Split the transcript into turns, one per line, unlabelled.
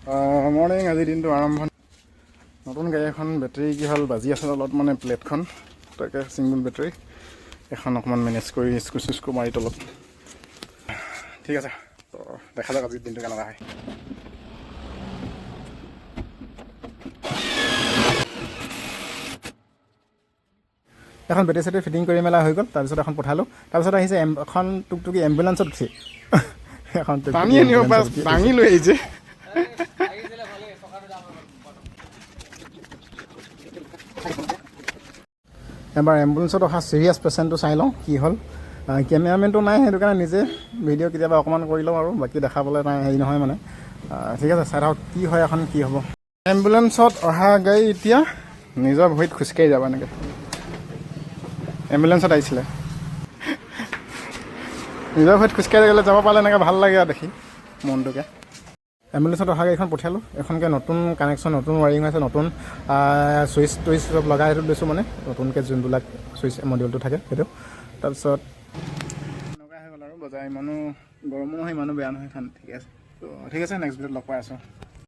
Morning আজিৰ দিনটো আৰম্ভ। নতুন গাড়ী এখন বেটেৰী কি হ'ল বাজি আছে তলত মানে প্লেটখন, তাকে ছিংগল বেটেৰী এখন অকণমান মেনেজ কৰি স্কু মাৰি তলত। ঠিক আছে, তো দেখা যাওক আজিৰ দিনটো কেনেকুৱা হয়। এখন বেটেৰী চেটেৰী ফিটিং কৰি মেলা হৈ গ'ল, তাৰপিছত এখন পঠালোঁ। তাৰপিছত আহিছে এখন টুকটুকি এম্বুলেঞ্চত উঠি এখন টানি আনিব দাঙি লৈ আহিছে। এবাৰ এম্বুলেঞ্চত অহা চিৰিয়াছ পেচেণ্টটো চাই লওঁ কি হ'ল। কেমেৰামেনটো নাই, সেইটো কাৰণে নিজে ভিডিঅ' কেতিয়াবা অকণমান কৰি লওঁ আৰু বাকী দেখাবলৈ নাই, হেৰি নহয় মানে। ঠিক আছে, চাই থাকক কি হয় এখন কি হ'ব। এম্বুলেঞ্চত অহা গাড়ী এতিয়া নিজৰ ভৰিত খোজকাঢ়ি যাব এনেকৈ। এম্বুলেঞ্চত আহিছিলে, নিজৰ ভৰিত খোজকাঢ়ি গ'লে যাব পালে এনেকৈ ভাল লাগে আৰু দেখি মনটোকে। এম্বুলেঞ্চত অহা গাড়ীখন পঠিয়ালোঁ। এখনকৈ নতুন কানেকশ্যন, নতুন ৱাৰিং হৈছে, নতুন চুইচ টুইচ চব লগাই সেইটো লৈছোঁ মানে, নতুনকৈ যোনবিলাক চুইচ মডিউলটো থাকে সেইটো। তাৰপিছত এনেকুৱা হৈ গ'ল আৰু বজাৰ ইমানো গৰমো নহয় ইমানো বেয়া নহয়, ঠিক আছে। তো ঠিক আছে, নেক্সট ভিডিঅ'ত লগ পাই আছোঁ।